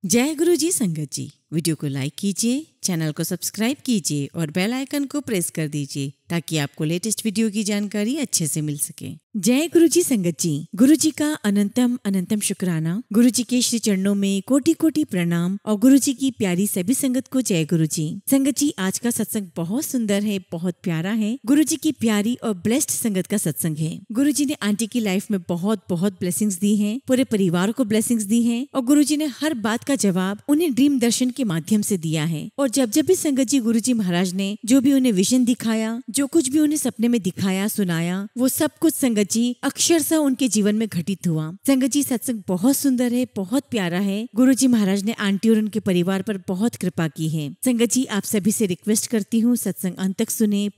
जय गुरु जी संगत जी। वीडियो को लाइक कीजिए, चैनल को सब्सक्राइब कीजिए और बेल आइकन को प्रेस कर दीजिए ताकि आपको लेटेस्ट वीडियो की जानकारी अच्छे से मिल सके। जय गुरु जी संगत जी। गुरु जी का अनंतम अनंतम शुक्राना। गुरु जी के श्री चरणों में कोटि कोटि प्रणाम और गुरु जी की प्यारी सभी संगत को जय गुरु जी। संगत जी, आज का सत्संग बहुत सुंदर है, बहुत प्यारा है। गुरु जी की प्यारी और ब्लेस्ड संगत का सत्संग है। गुरु जी ने आंटी की लाइफ में बहुत बहुत ब्लेसिंग्स दी हैं, पूरे परिवार को ब्लेसिंग्स दी हैं और गुरु जी ने हर बात का जवाब उन्हें ड्रीम दर्शन के माध्यम से दिया है। और जब जब भी संगत जी गुरु जी महाराज ने जो भी उन्हें विजन दिखाया, जो कुछ भी उन्हें सपने में दिखाया सुनाया, वो सब कुछ संगत जी अक्षरशः उनके जीवन में घटित हुआ। संगत जी, सत्संग बहुत सुंदर है, बहुत प्यारा है। गुरु जी महाराज ने आंटी और उनके परिवार पर बहुत कृपा की है। संगत जी, आप सभी से रिक्वेस्ट करती हूँ, सत्संग अंत तक सुने,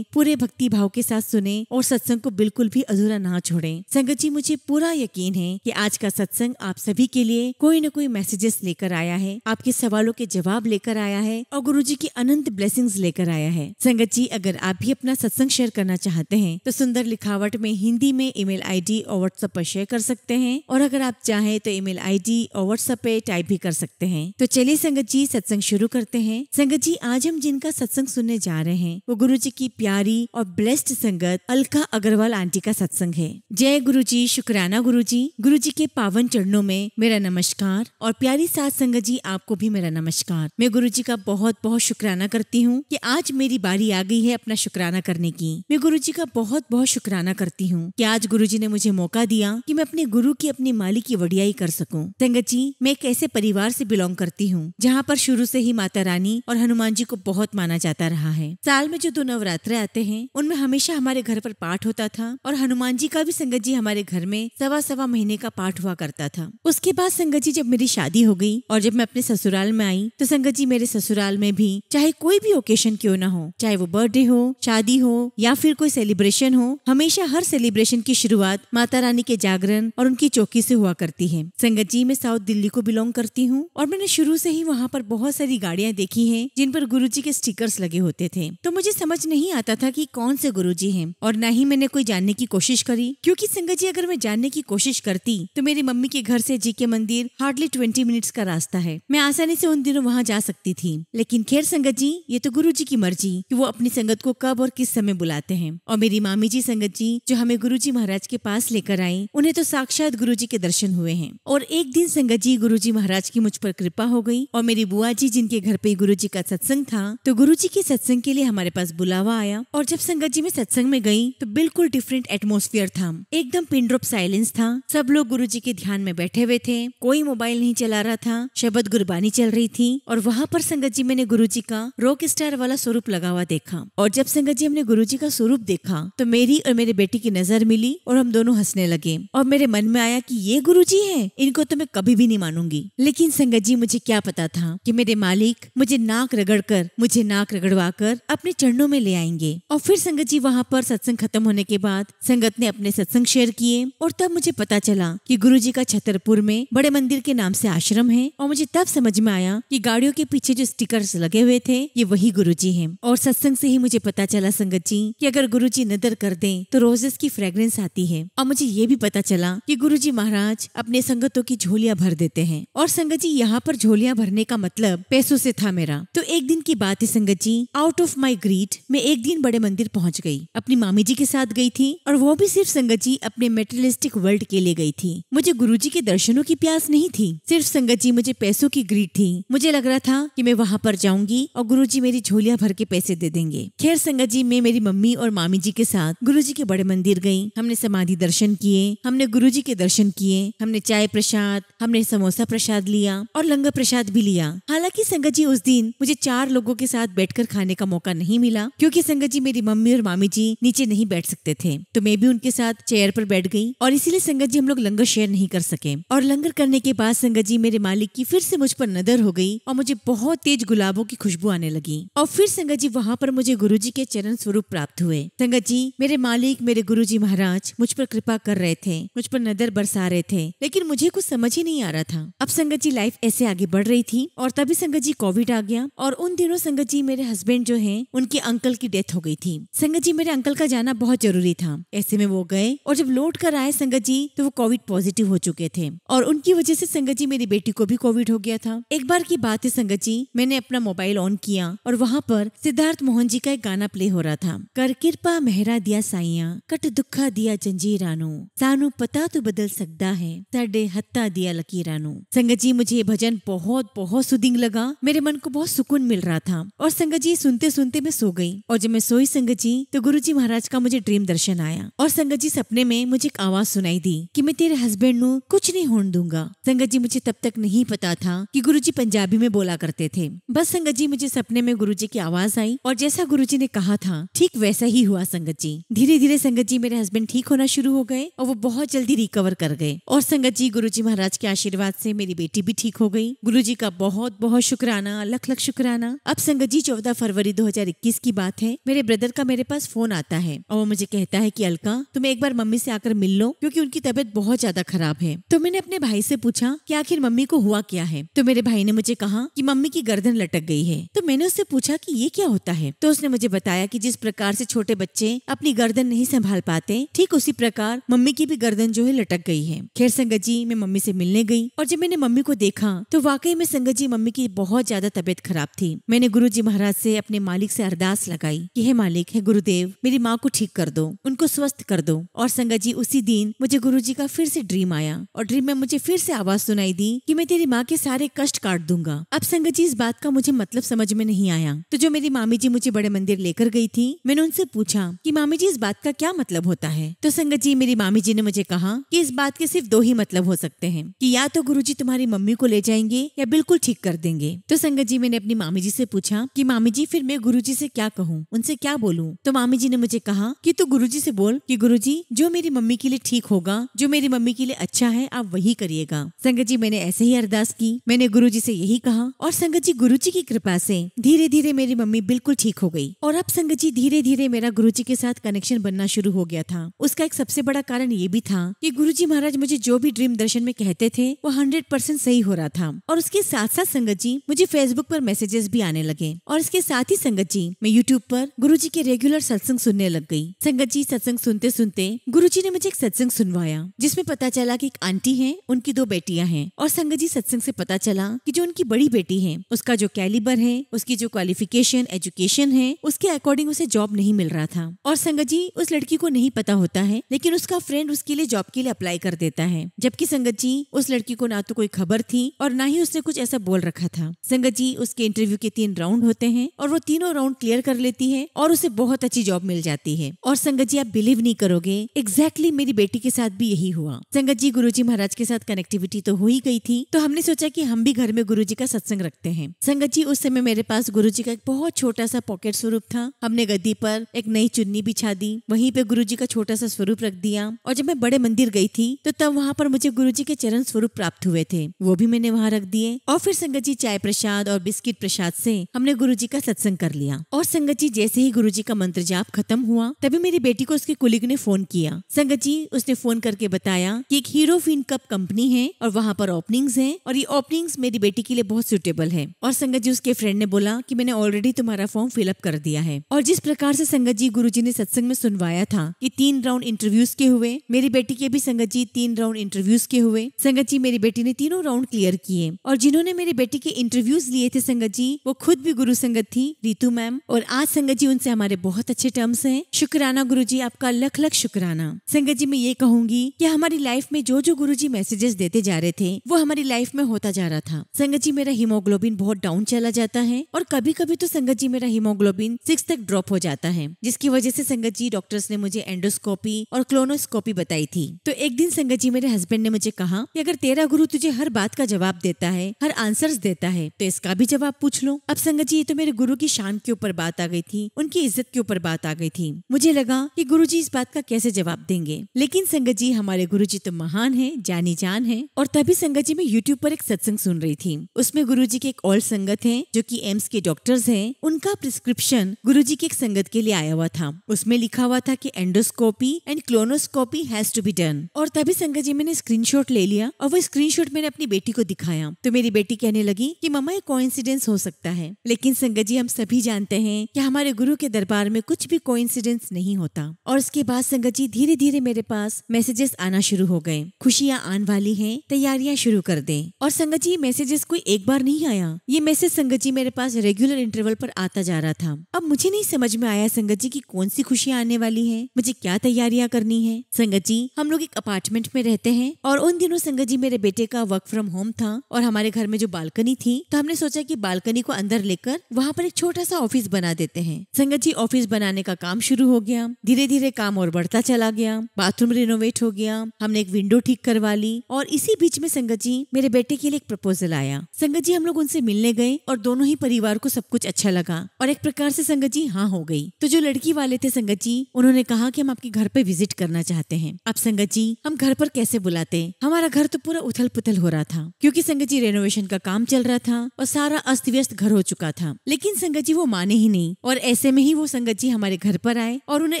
पूरे भक्ति भाव के साथ सुने और सत्संग को बिल्कुल भी अधूरा ना छोड़ें। संगत जी, मुझे पूरा यकीन है कि आज का सत्संग आप सभी के लिए कोई न कोई मैसेजेस लेकर आया है, आपके सवालों के जवाब लेकर आया है और गुरु जी की अनंत ब्लेसिंग्स लेकर आया है। संगत जी, अगर आप भी अपना सत्संग शेयर करना चाहते हैं तो सुंदर लिखावट में हिंदी में ईमेल आईडी और व्हाट्सएप पर शेयर कर सकते हैं और अगर आप चाहें तो ईमेल आईडी और व्हाट्सएप पे टाइप भी कर सकते हैं। तो चलिए संगत जी, सत्संग शुरू करते हैं। संगत जी, आज हम जिनका सत्संग सुनने जा रहे हैं वो गुरु जी की प्यारी और ब्लेस्ड संगत अलका अग्रवाल आंटी का सत्संग है। जय गुरु जी, शुक्राना गुरु जी। गुरु जी के पावन चरणों में मेरा नमस्कार और प्यारी साथ संगत जी, आपको भी मेरा नमस्कार। मैं गुरु जी का बहुत बहुत शुक्राना करती हूँ कि आज मेरी बारी आ गई है अपना शुक्राना करने की। मैं गुरु जी का बहुत बहुत शुक्राना करती हूँ कि आज गुरु जी ने मुझे मौका दिया कि मैं अपने गुरु की, अपनी मालिक की वडियाई कर सकूं। संगत जी, मैं एक ऐसे परिवार से बिलोंग करती हूँ जहाँ पर शुरू से ही माता रानी और हनुमान जी को बहुत माना जाता रहा है। साल में जो 2 नवरात्रे आते हैं उनमें हमेशा हमारे घर पर पाठ होता था और हनुमान जी का भी संगत जी हमारे घर में सवा महीने का पाठ हुआ करता था। उसके बाद संगत जी, जब मेरी शादी हो गई और जब मैं अपने ससुराल में आई तो संगत जी, मेरे ससुराल में भी चाहे कोई भी ओकेशन क्यों ना हो, चाहे वो बर्थडे हो, शादी हो या फिर कोई सेलिब्रेशन हो, हमेशा हर सेलिब्रेशन की शुरुआत माता रानी के जागरण और उनकी चौकी से हुआ करती है। संगत जी, मैं साउथ दिल्ली को बिलोंग करती हूँ और मैंने शुरू से ही वहाँ पर बहुत सारी गाड़ियाँ देखी हैं जिन पर गुरु जी के स्टिकर्स लगे होते थे। तो मुझे समझ नहीं आता था कि कौन से गुरु जी हैं और न ही मैंने कोई जानने की कोशिश करी, क्योंकि संगत जी, अगर मैं जानने की कोशिश करती तो मेरी मम्मी के घर से जी के मंदिर हार्डली 20 मिनट्स का रास्ता है। मैं आसानी से उन दिनों वहाँ जा सकती थी। लेकिन खैर संगत जी, ये तो गुरु जी की मर्जी कि वो अपनी संगत को कब और किस समय बुलाते हैं। और मेरी मामी जी संगत जी, जो हमें गुरु जी महाराज के पास लेकर आई, उन्हें तो साक्षात गुरु जी के दर्शन हुए हैं। और एक दिन संगत जी, गुरु जी महाराज की मुझ पर कृपा हो गई और मेरी बुआ जी, जिनके घर पे गुरु जी का सत्संग था, तो गुरु जी के सत्संग के लिए हमारे पास बुलावा आया। और जब संगत जी में सत्संग में गई तो बिल्कुल डिफरेंट एटमोस्फियर था, एकदम पिन ड्रॉप साइलेंस था। सब लोग गुरु जी के ध्यान में बैठे हुए थे, कोई मोबाइल नहीं चला रहा था, शब्द गुरबानी चल रही थी और वहाँ पर संगत जी, मैंने गुरु जी का रॉक स्टार वाला स्वरूप लगा हुआ देखा। और जब संगत जी, हमने गुरु जी का स्वरूप देखा तो मेरी और मेरे बेटी की नजर मिली और हम दोनों हंसने लगे और मेरे मन में आया कि ये गुरु जी हैं, इनको तो मैं कभी भी नहीं मानूंगी। लेकिन संगत जी, मुझे क्या पता था कि मेरे मालिक मुझे नाक रगड़वा कर अपने चरणों में ले आएंगे। और फिर संगत जी, वहाँ पर सत्संग खत्म होने के बाद संगत ने अपने सत्संग शेयर किए और तब मुझे पता चला कि गुरु जी का छतरपुर में बड़े मंदिर के नाम से आश्रम है। और मुझे तब समझ में आया कि गाड़ियों के पीछे जो स्टिकर्स लगे हुए थे ये वही गुरु जी हैं। और सत्संग से ही मुझे पता चला संगत जी कि अगर गुरु जी नदर कर दें तो रोजेस की फ्रेग्रेंस आती है। और मुझे ये भी पता चला कि गुरु जी महाराज अपने संगतों की झोलियां भर देते हैं। और संगत जी, यहाँ पर झोलियां भरने का मतलब पैसों से था मेरा। तो एक दिन की बात है संगत जी, आउट ऑफ माई ग्रीड मैं एक दिन बड़े मंदिर पहुंच गई। अपनी मामी जी के साथ गई थी और वो भी सिर्फ संगत जी अपने मेटेरियलिस्टिक वर्ल्ड के लिए गई थी। मुझे गुरु जी के दर्शनों की प्यास नहीं थी, सिर्फ संगत जी मुझे पैसों की ग्रीड थी। मुझे लग रहा था कि मैं वहाँ पर जाऊंगी और गुरु जी मेरी झोलियां भर के पैसे दे देंगे। खैर संगत जी, मैं मेरी मम्मी और मामी जी के साथ गुरु जी के बड़े मंदिर गई। हमने समाधि दर्शन किए, हमने गुरु जी के दर्शन किए, हमने चाय प्रसाद, हमने समोसा प्रसाद लिया और लंगर प्रसाद भी लिया। हालांकि संगत जी, उस दिन मुझे 4 लोगों के साथ बैठकर खाने का मौका नहीं मिला, क्योंकि संगत जी मेरी मम्मी और मामी जी नीचे नहीं बैठ सकते थे, तो मैं भी उनके साथ चेयर पर बैठ गई और इसीलिए संगत जी हम लोग लंगर शेयर नहीं कर सके। और लंगर करने के बाद संगत जी, मेरे मालिक की फिर से मुझ पर नजर चादर हो गई और मुझे बहुत तेज गुलाबों की खुशबू आने लगी। और फिर संगत जी वहाँ पर मुझे गुरुजी के चरण स्वरूप प्राप्त हुए। संगत जी मेरे मालिक मेरे गुरुजी महाराज मुझ पर कृपा कर रहे थे, मुझ पर नजर बरसा रहे थे, लेकिन मुझे कुछ समझ ही नहीं आ रहा था। अब संगत जी लाइफ ऐसे आगे बढ़ रही थी और तभी संगत जी कोविड आ गया। और उन दिनों संगत जी मेरे हस्बैंड जो हैं उनके अंकल की डेथ हो गई थी। संगत जी मेरे अंकल का जाना बहुत जरूरी था। ऐसे में वो गए और जब लौट कर आए संगत जी तो वो कोविड पॉजिटिव हो चुके थे और उनकी वजह से संगत जी मेरी बेटी को भी कोविड हो गया था। एक बार की बात है संगत जी, मैंने अपना मोबाइल ऑन किया और वहाँ पर सिद्धार्थ मोहन जी का एक गाना प्ले हो रहा था। कर कृपा मेहरा दिया साइया कट दुखा दिया जंजीरानू सानू पता तो बदल सकता है साडे हत्ता दिया लकीरानू। संगत जी मुझे ये भजन बहुत बहुत सुदिंग लगा, मेरे मन को बहुत सुकून मिल रहा था और संगत जी सुनते सुनते मैं सो गई। और जब मैं सोई संगत जी तो गुरुजी महाराज का मुझे ड्रीम दर्शन आया और संगत जी सपने में मुझे एक आवाज सुनाई दी कि मैं तेरे हस्बैंड नू कुछ नहीं होने दूंगा। संगत जी मुझे तब तक नहीं पता था कि गुरुजी पंजाबी में बोला करते थे। बस संगत जी मुझे सपने में गुरुजी की आवाज आई और जैसा गुरुजी ने कहा था ठीक वैसा ही हुआ। संगत जी धीरे धीरे संगत जी मेरे हस्बैंड ठीक होना शुरू हो गए और वो बहुत जल्दी रिकवर कर गए। और संगत जी गुरुजी महाराज के आशीर्वाद से मेरी बेटी भी ठीक हो गई। गुरुजी का बहुत बहुत शुक्राना, लख लख शुक्राना। अब संगत जी 14 फरवरी 2021 की बात है, मेरे ब्रदर का मेरे पास फोन आता है और वो मुझे कहता है कि अलका तुम एक बार मम्मी से आकर मिल लो क्योंकि उनकी तबीयत बहुत ज्यादा खराब है। तो मैंने अपने भाई से पूछा कि आखिर मम्मी को हुआ क्या है। तो मेरे भाई ने मुझे कहा कि मम्मी की गर्दन लटक गई है। तो मैंने उससे पूछा कि ये क्या होता है। तो उसने मुझे बताया कि जिस प्रकार से छोटे बच्चे अपनी गर्दन नहीं संभाल पाते ठीक उसी प्रकार मम्मी की भी गर्दन जो है लटक गई है। खैर संगत जी मैं मम्मी से मिलने गई और जब मैंने मम्मी को देखा तो वाकई में संगत जी मम्मी की बहुत ज्यादा तबीयत खराब थी। मैंने गुरुजी महाराज से अपने मालिक से अरदास लगाई कि हे मालिक, हे गुरुदेव, मेरी माँ को ठीक कर दो, उनको स्वस्थ कर दो। और संगत जी उसी दिन मुझे गुरुजी का फिर से ड्रीम आया और ड्रीम में मुझे फिर से आवाज सुनाई दी कि मैं तेरी माँ के सारे कष्ट काट दूंगा। अब संगत जी इस बात का मुझे मतलब समझ में नहीं आया। तो जो मेरी मामी जी मुझे बड़े मंदिर लेकर गई थी मैंने उनसे पूछा कि मामी जी इस बात का क्या मतलब होता है। तो संगत जी मेरी मामी जी ने मुझे कहा कि इस बात के सिर्फ दो ही मतलब हो सकते हैं कि या तो गुरुजी तुम्हारी मम्मी को ले जाएंगे या बिल्कुल ठीक कर देंगे। तो संगत जी मैंने अपनी मामी जी से पूछा कि मामी जी फिर मैं गुरुजी से क्या कहूँ, उनसे क्या बोलूँ। तो मामी जी ने मुझे कहा कि तू गुरुजी से बोल कि गुरुजी जो मेरी मम्मी के लिए ठीक होगा, जो मेरी मम्मी के लिए अच्छा है आप वही करिएगा। संगत जी मैंने ऐसे ही अरदास की, मैंने गुरुजी से यही कहा और संगत जी गुरुजी की कृपा से धीरे धीरे मेरी मम्मी बिल्कुल ठीक हो गई। और अब संगत जी धीरे धीरे मेरा गुरुजी के साथ कनेक्शन बनना शुरू हो गया था। उसका एक सबसे बड़ा कारण ये भी था कि गुरुजी महाराज मुझे जो भी ड्रीम दर्शन में कहते थे वो 100% सही हो रहा था। और उसके साथ साथ संगत जी मुझे फेसबुक पर मैसेजेस भी आने लगे और इसके साथ ही संगत जी मैं यूट्यूब पर गुरुजी के रेगुलर सत्संग सुनने लग गई। संगत जी सत्संग सुनते सुनते गुरुजी ने मुझे एक सत्संग सुनवाया जिसमें पता चला कि एक आंटी है, उनकी 2 बेटियां हैं। और संगत जी सत्संग से पता चला कि जो उनकी बड़ी बेटी है उसका जो कैलिबर है, उसकी जो क्वालिफिकेशन एजुकेशन है उसके अकॉर्डिंग उसे जॉब नहीं मिल रहा था। और संगत जी उस लड़की को नहीं पता होता है लेकिन उसका फ्रेंड उसके लिए जॉब के लिए अप्लाई कर देता है। जबकि संगत जी उस लड़की को ना तो कोई खबर थी और ना ही उसने कुछ ऐसा बोल रखा था। संगत जी उसके इंटरव्यू के 3 राउंड होते हैं और वो तीनों राउंड क्लियर कर लेती है और उसे बहुत अच्छी जॉब मिल जाती है। और संगत जी आप बिलीव नहीं करोगे, एग्जैक्टली मेरी बेटी के साथ भी यही हुआ। संगत जी गुरुजी महाराज के साथ कनेक्टिविटी तो हो ही गई थी तो हमने सोचा कि हम भी घर में गुरुजी का सत्संग रखते हैं। संगत जी उस समय मेरे पास गुरुजी का एक बहुत छोटा सा पॉकेट स्वरूप था। हमने गद्दी पर एक नई चुन्नी बिछा दी, वहीं पे गुरुजी का छोटा सा स्वरूप रख दिया। और जब मैं बड़े मंदिर गई थी तो तब वहाँ पर मुझे गुरुजी के चरण स्वरूप प्राप्त हुए थे, वो भी मैंने वहाँ रख दिए। और फिर संगत जी चाय प्रसाद और बिस्किट प्रसाद से हमने गुरुजी का सत्संग कर लिया। और संगत जी जैसे ही गुरुजी का मंत्र जाप खत्म हुआ तभी मेरी बेटी को उसके कुलीग ने फोन किया। संगत जी उसने फोन करके बताया कि एक हीरो फिन कप कंपनी है और वहाँ पर ओपनिंग्स है और ये ओपनिंग्स मेरी बेटी के लिए बहुत सुटेबल है। और संगत जी उसके फ्रेंड ने बोला कि मैंने ऑलरेडी तुम्हारा फॉर्म फिलअप कर दिया है। और जिस प्रकार से संगत जी गुरुजी ने सत्संग में सुनवाया था कि 3 राउंड इंटरव्यूज के हुए, मेरी बेटी के भी संगत जी 3 राउंड इंटरव्यूज के हुए। संगत जी मेरी बेटी ने तीनों राउंड क्लियर किए और जिन्होंने मेरी बेटी के इंटरव्यूज लिए थे संगत जी वो खुद भी गुरु संगत थी, रितु मैम। और आज संगत जी उनसे हमारे बहुत अच्छे टर्म्स हैं। शुक्राना गुरुजी, आपका लख लख शुक्राना। संगत जी मैं ये कहूंगी कि हमारी लाइफ में जो जो गुरुजी मैसेजेस देते जा रहे थे वो हमारी लाइफ में होता जा रहा था। संगत जी मेरा हीमोग्लोबिन बहुत डाउन चला जाता है और कभी कभी तो संगत जी मेरा हीमोग्लोबिन 6 तक ड्रॉप हो जाता है, जिसकी वजह से संगत जी डॉक्टर्स ने मुझे एंडोस्कोपी और क्लोनोस्कोपी बताई थी। तो एक दिन संगत जी मेरे हस्बैंड ने मुझे कहा कि अगर तेरा गुरु तुझे हर बात का जवाब देता है, हर आंसर्स देता है, तो इसका भी जवाब पूछ लो। अब संगत जी ये तो मेरे गुरु की शान के ऊपर बात आ गई थी, उनकी इज्जत के ऊपर बात आ गई थी। मुझे लगा कि गुरुजी इस बात का कैसे जवाब देंगे, लेकिन संगत जी हमारे गुरुजी तो महान है, जानी जान है। और तभी संगत जी मैं यूट्यूब पर एक सत्संग सुन रही थी। उसमें गुरुजी के एक और संगत हैं जो कि एम्स के डॉक्टर्स हैं, उनका प्रिस्क्रिप्शन गुरुजी की एक संगत के लिए आया हुआ था। उसमें लिखा हुआ था कि endoscopy and colonoscopy has to be done. और तभी संगत जी मैंने स्क्रीनशॉट ले लिया और वो स्क्रीनशॉट मैंने अपनी बेटी को दिखाया तो मेरी बेटी कहने लगी कि मम्मा ये कोइंसिडेंस हो सकता है। लेकिन संगत जी हम सभी जानते हैं कि हमारे गुरु के दरबार में कुछ भी कोइंसिडेंस नहीं होता। और उसके बाद संगत जी धीरे धीरे मेरे पास मैसेजेस आना शुरू हो गए, खुशियां आने वाली हैं, तैयारियां शुरू कर दें। और संगत जी मैसेजेस कोई एक बार नहीं आया, ये मैसेज संगत जी मेरे पास रेगुलर इंटरवल पर आता जा रहा था। अब मुझे नहीं समझ में आया संगत जी की कौन सी खुशियां आने वाली है, मुझे क्या तैयारियां करनी है। संगत जी हम लोग एक अपार्टमेंट में रहते हैं और उन दिनों संगत जी मेरे बेटे का वर्क फ्रॉम होम था और हमारे घर में जो बालकनी थी तो हमने सोचा कि बालकनी को अंदर लेकर वहाँ पर एक छोटा सा ऑफिस बना देते हैं। संगत जी ऑफिस बनाने का काम शुरू हो गया, धीरे धीरे काम और बढ़ता चला गया, बाथरूम रिनोवेट हो गया, हमने एक विंडो ठीक करवा ली और इसी बीच में संगत जी मेरे बेटे के लिए एक प्रपोजल आया। संगत जी हम लोग उनसे मिलने गए और दोनों ही परिवार को सब कुछ अच्छा लगा और एक प्रकार से संगत जी हाँ हो गई। तो जो लड़की वाले थे संगत जी उन्होंने कहा कि हम आपके घर पे विजिट करना चाहते हैं। अब संगत जी हम घर पर कैसे बुलाते, हमारा घर तो पूरा उथल पुथल हो रहा था क्योंकि संगत जी रेनोवेशन का काम चल रहा था और सारा अस्त व्यस्त घर हो चुका था। लेकिन संगत जी वो माने ही नहीं और ऐसे में ही वो संगत जी हमारे घर पर आए और उन्हें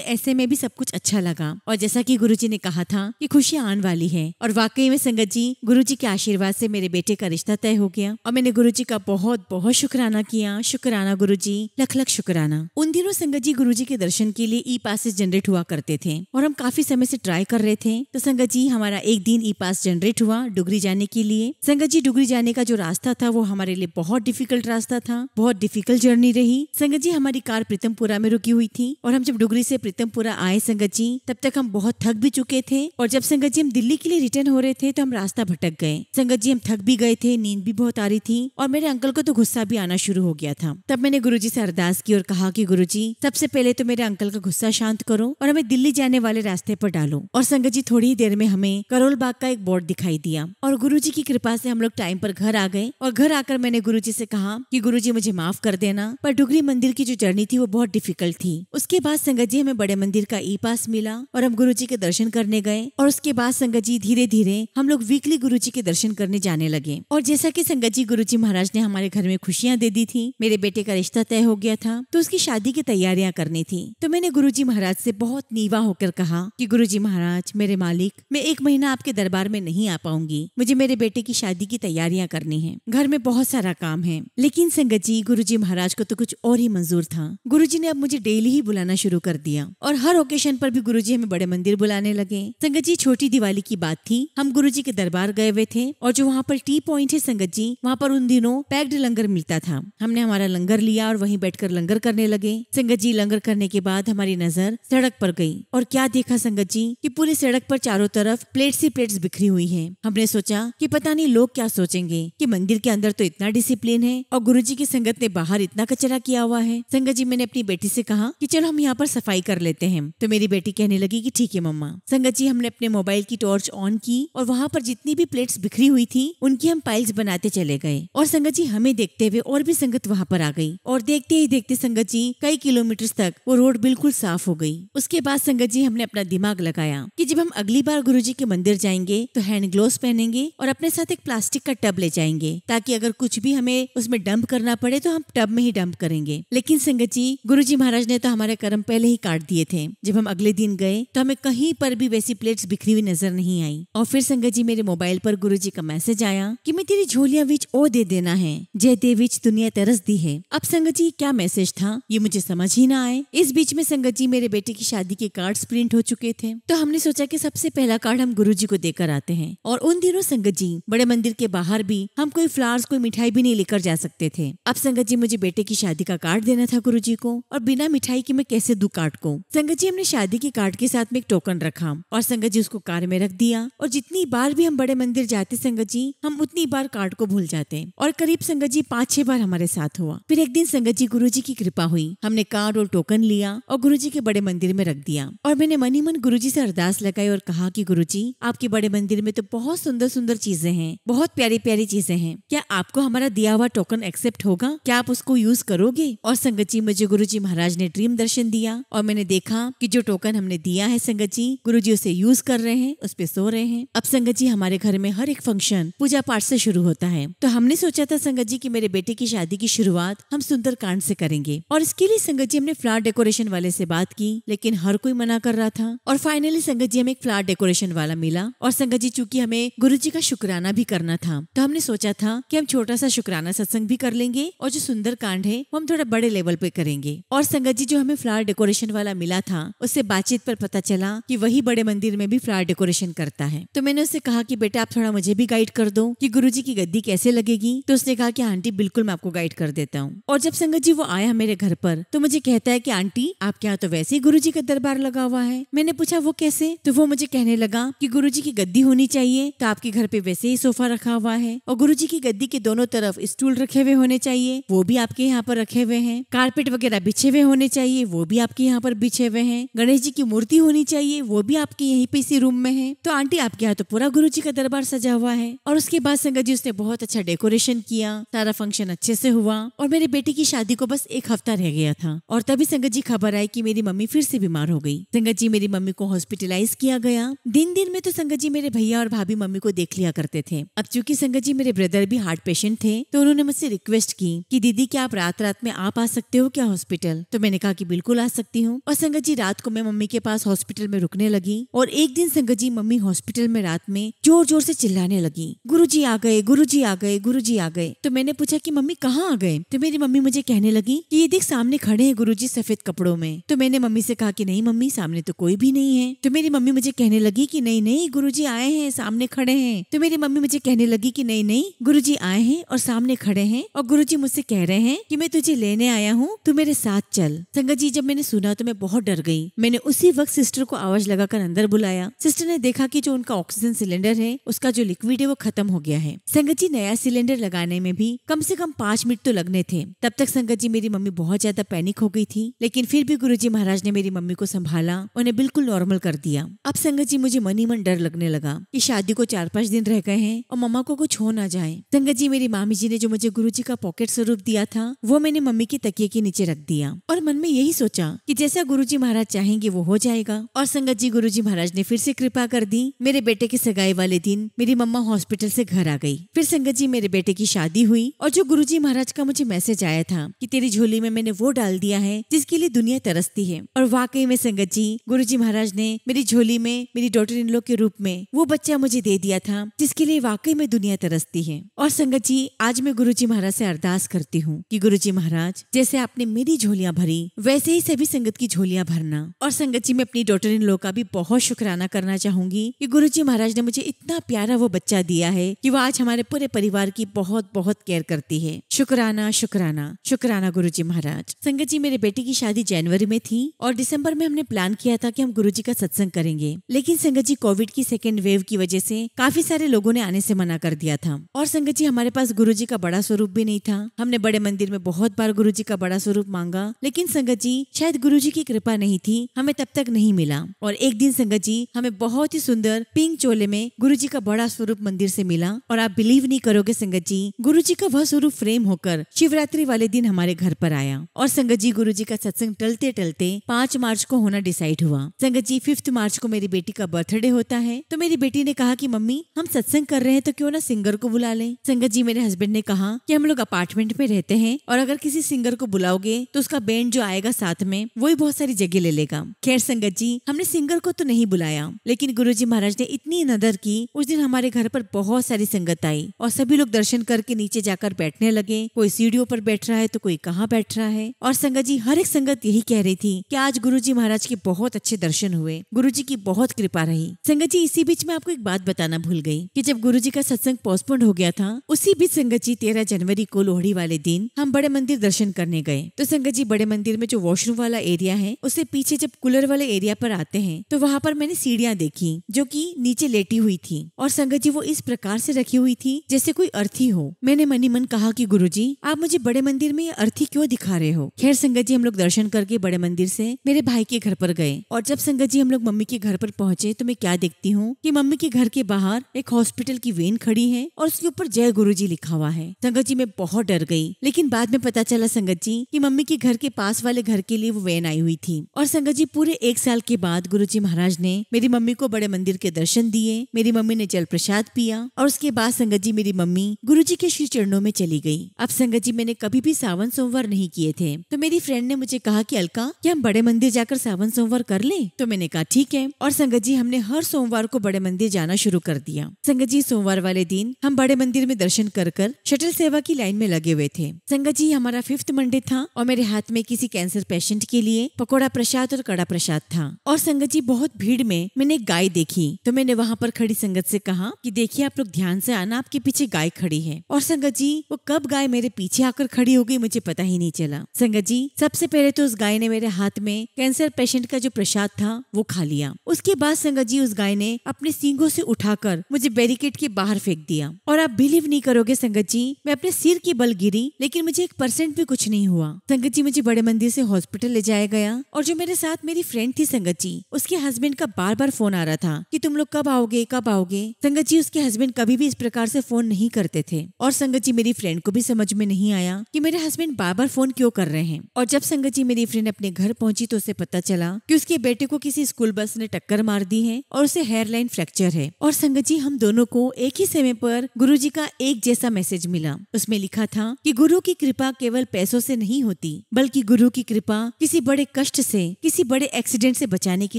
ऐसे में भी सब कुछ अच्छा लगा। और जैसा कि गुरुजी ने कहा था कि खुशियां आने वाली है और वाकई में संगत जी गुरुजी के आशीर्वाद से मेरे बेटे का रिश्ता तय हो गया और मैंने गुरुजी का बहुत बहुत शुक्राना किया। शुक्राना गुरुजी, लख लख शुक्राना। उन दिनों संगत जी गुरुजी के दर्शन के लिए ई पासेस जनरेट हुआ करते थे और हम काफी समय से ट्राई कर रहे थे। तो संगत जी हमारा एक दिन ई पास जनरेट हुआ डुगरी जाने के लिए। संगत जी डुगरी जाने का जो रास्ता था वो हमारे लिए बहुत डिफिकल्ट रास्ता था, बहुत डिफिकल्ट जर्नी रही। संगत जी हमारी कार प्रीतमपुरा में रुकी हुई थी और हम जब डुगरी से प्रीतमपुरा आए संगत जी तब तक हम बहुत थक भी चुके थे और जब संगत जी हम दिल्ली के लिए रिटर्न हो रहे थे तो हम रास्ता भटक गए। संगत जी हम थक भी गए थे, नींद भी बहुत आ रही थी और मेरे अंकल को तो गुस्सा भी आना शुरू हो गया था। तब मैंने गुरुजी से अरदास की और कहा कि गुरुजी सबसे पहले तो मेरे अंकल का गुस्सा शांत करो और हमें दिल्ली जाने वाले रास्ते पर डालो। और संगत जी थोड़ी ही देर में हमें करोल बाग का एक बोर्ड दिखाई दिया और गुरुजी की कृपा से हम लोग टाइम पर घर आ गए। और घर आकर मैंने गुरुजी से कहा कि गुरुजी मुझे माफ कर देना, पर डुगरी मंदिर की जो जर्नी थी वो बहुत डिफिकल्ट थी। उसके बाद संगत जी हमें बड़े मंदिर का ई पास मिला और हम गुरुजी के दर्शन करने गए और उसके बाद संगत जी धीरे धीरे हम लोग वीकली गुरुजी के दर्शन करने जाने लगे। और जैसा कि संगत जी गुरुजी महाराज ने हमारे घर में खुशियां दे दी थी, मेरे बेटे का रिश्ता तय हो गया था तो उसकी शादी की तैयारियां करनी थी। तो मैंने गुरुजी महाराज से बहुत नीवा होकर कहा कि गुरुजी महाराज मेरे मालिक, मैं 1 महीना आपके दरबार में नहीं आ पाऊंगी, मुझे मेरे बेटे की शादी की तैयारियां करनी है, घर में बहुत सारा काम है। लेकिन संगत जी गुरुजी महाराज को तो कुछ और ही मंजूर था। गुरुजी ने अब मुझे डेली ही बुलाना शुरू कर दिया और हर ओकेशन पर भी गुरुजी हमें बड़े मंदिर बुलाने लगे। संगत जी छोटी दिवाली की बात थी, हम गुरुजी के दरबार गए हुए थे और जो वहाँ पर टी पॉइंट है संगत जी, वहाँ पर उन दिनों पैक्ड लंगर मिलता था। हमने हमारा लंगर लिया और वहीं बैठकर लंगर करने लगे। संगत जी लंगर करने के बाद हमारी नजर सड़क पर गई और क्या देखा संगत जी कि पूरी सड़क पर चारों तरफ प्लेट्स ही प्लेट्स बिखरी हुई है। हमने सोचा कि पता नहीं लोग क्या सोचेंगे कि मंदिर के अंदर तो इतना डिसिप्लिन है और गुरुजी की संगत ने बाहर इतना कचरा किया हुआ है। संगत जी मैंने अपनी बेटी से कहा कि चलो हम यहाँ पर सफाई कर लेते हैं। तो मेरी बेटी कहने लगी कि ठीक है मम्मा। संगत जी हमने अपने मोबाइल की टॉर्च ऑन की और वहाँ पर जितनी भी प्लेट्स बिखरी हुई थी उनकी हम पाइल्स बनाते चले गए और संगत जी हमें देखते हुए और भी संगत वहाँ पर आ गई और देखते ही देखते संगत जी कई किलोमीटर तक वो रोड बिल्कुल साफ हो गई। उसके बाद संगत जी हमने अपना दिमाग लगाया कि जब हम अगली बार गुरुजी के मंदिर जाएंगे तो हैंड ग्लोव्स पहनेंगे और अपने साथ एक प्लास्टिक का टब ले जाएंगे ताकि अगर कुछ भी हमें उसमें डंप करना पड़े तो हम टब में ही डंप करेंगे। लेकिन संगत जी गुरुजी महाराज ने तो हमारे कर्म पहले ही काट दिए थे। जब हम अगले दिन गए तो हमें कहीं पर भी वैसी प्लेट्स बिखरी हुई नजर नहीं आई। और फिर संगत जी मेरे मोबाइल पर गुरुजी का मैसेज आया कि मैं तेरी झोलियां विच ओ दे देना है, जय देव विच दुनिया तरस दी है। अब संगत जी क्या मैसेज था ये मुझे समझ ही ना आए। इस बीच में संगत जी मेरे बेटे की शादी के कार्ड्स प्रिंट हो चुके थे तो हमने सोचा कि सबसे पहला कार्ड हम गुरुजी को देकर आते हैं। और उन दिनों संगत जी बड़े मंदिर के बाहर भी हम कोई फ्लावर्स कोई मिठाई भी नहीं लेकर जा सकते थे। अब संगत जी मुझे बेटे की शादी का कार्ड देना था गुरुजी को और बिना मिठाई के मैं कैसे दूं कार्ड को। संगत जी हमने शादी के कार्ड के साथ में एक टोकन रखा और संगत जी उसको कार में रख दिया और जितनी बार भी हम बड़े मंदिर जाते संगत जी हम उतनी बार कार्ड को भूल जाते और करीब संगत जी 5-6 बार हमारे साथ हुआ। फिर एक दिन संगत जी गुरुजी की कृपा हुई, हमने कार्ड और टोकन लिया और गुरुजी के बड़े मंदिर में रख दिया और मैंने मनी मन गुरुजी से अरदास लगाई और कहा कि गुरुजी आपके बड़े मंदिर में तो बहुत सुंदर सुंदर चीजें हैं, बहुत प्यारी प्यारी चीजें हैं, क्या आपको हमारा दिया हुआ टोकन एक्सेप्ट होगा, क्या आप उसको यूज करोगे। और संगत जी मुझे गुरुजी महाराज ने ड्रीम दर्शन दिया और मैंने देखा कि जो टोकन हमने दिया है संगत जी गुरुजी उसे यूज कर रहे हैं, उस पे सो रहे हैं। अब संगत जी हमारे घर में हर एक फंक्शन पूजा पाठ से शुरू शुरू होता है। तो हमने सोचा था संगत जी कि मेरे बेटे की शादी की शुरुआत हम सुंदरकांड से करेंगे और इसके लिए संगत जी हमने फ्लावर डेकोरेशन वाले से बात की, लेकिन हर कोई मना कर रहा था। और फाइनली संगत जी हमें एक फ्लावर डेकोरेशन वाला मिला। और संगत जी चूंकि हमें गुरुजी का शुक्राना भी करना था, तो हमने सोचा था कि हम छोटा सा शुक्राना सत्संग भी कर लेंगे और जो सुंदरकांड है वो हम थोड़ा बड़े लेवल पे करेंगे। और संगत जी जो हमें फ्लावर डेकोरेशन वाला मिला था, उससे बातचीत पर पता चला कि वही बड़े मंदिर में भी फ्लावर डेकोरेशन करता है। तो मैंने उससे कहा कि बेटा आप थोड़ा मुझे भी गाइड कर दो कि गुरुजी की गद्दी कैसे लगेगी। तो उसने कहा कि आंटी बिल्कुल मैं आपको गाइड कर देता हूँ। और जब संगत जी वो आया मेरे घर पर तो मुझे कहता है कि आंटी आपके यहाँ तो वैसे ही गुरुजी का दरबार लगा हुआ है। मैंने पूछा वो कैसे? तो वो मुझे कहने लगा कि गुरुजी की गद्दी होनी चाहिए, तो आपके घर पे वैसे ही सोफा रखा हुआ है, और गुरुजी की गद्दी के दोनों तरफ स्टूल रखे हुए होने चाहिए, वो भी आपके यहाँ पर रखे हुए हैं। कारपेट वगैरह बिछे हुए होने चाहिए, वो भी आपके यहाँ पर बिछे हुए हैं। गणेश जी की मूर्ति होनी चाहिए, वो भी आपके यहीं पे इसी रूम में है। तो आंटी आपके यहाँ तो पूरा गुरुजी का दरबार सजा हुआ है। और उसके बाद संगत जी उसने बहुत अच्छा डेकोरेशन किया, सारा फंक्शन अच्छे से हुआ और मेरे बेटे की शादी को बस एक हफ्ता रह गया था। और तभी संगत जी खबर आई कि मेरी मम्मी फिर से बीमार हो गई। संगत जी मेरी मम्मी को हॉस्पिटलाइज किया गया। दिन दिन में तो संगत जी मेरे भैया और भाभी मम्मी को देख लिया करते थे। अब चूंकि संगत जी मेरे ब्रदर भी हार्ट पेशेंट थे, तो उन्होंने मुझसे रिक्वेस्ट की कि दीदी क्या आप रात रात में आप आ सकते हो क्या हॉस्पिटल? तो मैंने कहा कि बिल्कुल आ सकती हूँ। और संगत जी रात को मैं मम्मी के पास हॉस्पिटल में रुकने लगी। और एक दिन संगत जी मम्मी हॉस्पिटल में रात में जोर जोर से चिल्लाने लगी, गुरुजी आ गए, गुरुजी आ गए, गुरुजी आ गए। तो मैंने पूछा कि मम्मी कहाँ आ गए? तो मेरी मम्मी मुझे कहने लगी कि ये देख सामने खड़े हैं गुरुजी सफेद कपड़ों में। तो मैंने मम्मी से कहा कि नहीं मम्मी सामने तो कोई भी नहीं है। तो मेरी मम्मी मुझे कहने लगी कि नहीं नहीं गुरुजी आए हैं, सामने खड़े हैं। तो मेरी मम्मी मुझे कहने लगी कि नहीं नहीं गुरुजी आए हैं और सामने खड़े हैं, और गुरुजी मुझसे कह रहे हैं कि मैं तुझे लेने आया हूँ, तू मेरे साथ चल। संगत जी जब मैंने सुना तो मैं बहुत डर गई। मैंने उसी वक्त सिस्टर को आवाज लगाकर अंदर बुलाया। सिस्टर ने देखा कि जो उनका ऑक्सीजन सिलेंडर है उसका जो लिक्विड है वो खत्म हो गया है। संगत जी नया सिलेंडर लगाने में भी कम से कम 5 मिनट तो लगने थे। तब तक संगत जी मेरी मम्मी बहुत ज्यादा पैनिक हो गई थी, लेकिन फिर भी गुरुजी महाराज ने मेरी मम्मी को संभाला, उन्हें बिल्कुल नॉर्मल कर दिया। अब संगत जी मुझे मन ही मन डर लगने लगा कि शादी को 4-5 दिन रह गए हैं और मम्मा को कुछ हो ना जाए। संगत जी मेरी मामी जी ने जो मुझे गुरुजी का पॉकेट स्वरूप दिया था वो मैंने मम्मी की तकिए के नीचे रख दिया और मन में यही सोचा कि जैसा गुरुजी महाराज चाहेंगे वो हो जाएगा। और संगत जी गुरुजी महाराज ने फिर से कृपा कर दी। मेरे बेटे की सगाई वाले दिन मेरी मम्मा हॉस्पिटल से घर आ गई। फिर संगत जी मेरे बेटे की शादी हुई और जो गुरुजी महाराज का मुझे मैसेज आया था कि तेरी झोली में मैंने वो डाल दिया है जिसके लिए दुनिया तरसती है, और वाकई में संगत जी गुरुजी महाराज ने मेरी झोली में मेरी डॉटर इन लॉ के रूप में वो बच्चा मुझे दे दिया था जिसके लिए वाकई में दुनिया तरसती है। और संगत जी आज मैं गुरुजी महाराज से अरदास करती हूँ कि गुरुजी महाराज जैसे आपने मेरी झोलियां भरी वैसे ही सभी संगत की झोलियां भरना। और संगत जी मैं अपनी डॉटर इन लॉ का भी बहुत शुक्राना करना चाहूंगी कि गुरुजी महाराज ने मुझे इतना प्यारा वो बच्चा दिया है कि वो आज हमारे पूरे परिवार की बहुत बहुत केयर करती है। शुक्राना शुक्राना शुक्राना गुरुजी महाराज। संगत जी मेरे बेटे की शादी जनवरी में थी और दिसंबर में हमने प्लान किया था कि हम गुरुजी का सत्संग करेंगे, लेकिन संगत जी कोविड की सेकेंड वेव की वजह से काफी सारे लोगों ने आने से मना कर दिया था। और संगत जी हमारे पास गुरुजी का बड़ा स्वरूप भी नहीं था। हमने बड़े मंदिर में बहुत बार गुरुजी का बड़ा स्वरूप मांगा, लेकिन संगत जी शायद गुरुजी की कृपा नहीं थी, हमें तब तक नहीं मिला। और एक दिन संगत जी हमें बहुत ही सुंदर पिंक चोले में गुरुजी का बड़ा स्वरूप मंदिर से मिला। और आप बिलीव नहीं करोगे संगत जी गुरुजी का वह स्वरूप फ्रेम होकर शिवरात्रि वाले दिन हमारे घर पर आया। और संगत जी गुरुजी का सत्संग टलते टलते 5 मार्च को होना डिसाइड हुआ। संगत जी 5 मार्च को मेरी बेटी का बर्थडे होता है, तो मेरी बेटी ने कहा कि मम्मी हम सत्संग कर रहे हैं तो क्यों ना सिंगर को बुला लें। संगत जी मेरे हस्बैंड ने कहा कि हम लोग अपार्टमेंट में रहते हैं और अगर किसी सिंगर को बुलाओगे तो उसका बैंड जो आएगा साथ में वही बहुत सारी जगह ले लेगा। खैर संगत जी हमने सिंगर को तो नहीं बुलाया, लेकिन गुरुजी महाराज ने इतनी नदर की उस दिन हमारे घर पर बहुत सारी संगत आई और सभी लोग दर्शन करके नीचे जाकर बैठने लगे। कोई सीढ़ियों पर बैठ रहा है तो कोई कहाँ बैठ रहा है। और संगत जी हर एक संगत यही कह रही थी कि आज गुरुजी महाराज के बहुत अच्छे दर्शन हुए, गुरुजी की बहुत कृपा रही। संगत जी इसी बीच में आपको एक बात बताना भूल गई कि जब गुरुजी का सत्संग पोस्टपोन हो गया था, उसी बीच संगत जी 13 जनवरी को लोहड़ी वाले दिन हम बड़े मंदिर दर्शन करने गए। तो संगत जी बड़े मंदिर में जो वॉशरूम वाला एरिया है उससे पीछे जब कूलर वाले एरिया पर आते हैं तो वहाँ पर मैंने सीढ़ियाँ देखी जो कि नीचे लेटी हुई थी। और संगत जी वो इस प्रकार से रखी हुई थी जैसे कोई अर्थी हो। मैंने मन ही मन कहा कि गुरुजी आप मुझे बड़े मंदिर में ये अर्थी क्यों दिखा रहे हो। खैर संगत जी हम लोग दर्शन करके बड़े मंदिर से मेरे भाई के घर पर गए। और जब संगत जी हम लोग मम्मी के घर पर पहुंचे तो मैं क्या देखती हूँ कि मम्मी के घर के बाहर एक हॉस्पिटल की वेन खड़ी है और उसके ऊपर जय गुरुजी लिखा हुआ है। संगत जी मैं बहुत डर गई, लेकिन बाद में पता चला संगत जी कि मम्मी के घर के पास वाले घर के लिए वो वैन आई हुई थी। और संगत जी पूरे 1 साल के बाद गुरुजी महाराज ने मेरी मम्मी को बड़े मंदिर के दर्शन दिए। मेरी मम्मी ने जल प्रसाद पिया और उसके बाद संगत संगत जी मेरी मम्मी गुरुजी के श्री चरणों में चली गई। अब संगत जी मैंने कभी भी सावन सोमवार नहीं किए थे, तो मेरी फ्रेंड ने मुझे कहा कि अलका क्या हम बड़े मंदिर जाकर सावन सोमवार कर लें? तो मैंने कहा ठीक है। और संगत जी हमने हर सोमवार को बड़े मंदिर जाना शुरू कर दिया। संगत जी सोमवार वाले दिन हम बड़े मंदिर में दर्शन कर शटल सेवा की लाइन में लगे हुए थे। संगत जी हमारा 5th मंडे था और मेरे हाथ में किसी कैंसर पेशेंट के लिए पकौड़ा प्रसाद और कड़ा प्रसाद था। और संगत जी बहुत भीड़ में मैंने एक गाय देखी, तो मैंने वहाँ पर खड़ी संगत से कहा कि देखिए आप लोग ध्यान से आना, आपके पीछे गाय खड़ी है। और संगत जी वो कब गाय मेरे पीछे आकर खड़ी हो गई मुझे पता ही नहीं चला। संगत जी सबसे पहले तो उस गाय ने मेरे हाथ में कैंसर पेशेंट का जो प्रसाद था वो खा लिया। उसके बाद संगत जी उस गाय ने अपने सींगों से उठाकर मुझे बैरिकेड के बाहर फेंक दिया। और आप बिलीव नहीं करोगे संगत जी, मैं अपने सिर की बल गिरी लेकिन मुझे 1% भी कुछ नहीं हुआ। संगत जी मुझे बड़े मंदिर से हॉस्पिटल ले जाया गया और जो मेरे साथ मेरी फ्रेंड थी संगत जी, उसके हस्बैंड का बार बार फोन आ रहा था कि तुम लोग कब आओगे कब आओगे। संगत जी उसके हस्बैंड कभी भी इस प्रकार से फोन नहीं करते थे। और संगत जी मेरी फ्रेंड को भी समझ में नहीं आया कि मेरे हस्बैंड बार बार फोन क्यों कर रहे हैं। और जब संगत जी मेरी फ्रेंड अपने घर पहुंची तो उसे पता चला कि उसके बेटे को किसी स्कूल बस ने टक्कर मार दी है और उसे हेयरलाइन फ्रैक्चर है। और संगत जी हम दोनों को एक ही समय पर गुरुजी का एक जैसा मैसेज मिला। उसमें लिखा था कि गुरु की कृपा केवल पैसों से नहीं होती, बल्कि गुरु की कृपा किसी बड़े कष्ट से, किसी बड़े एक्सीडेंट से बचाने के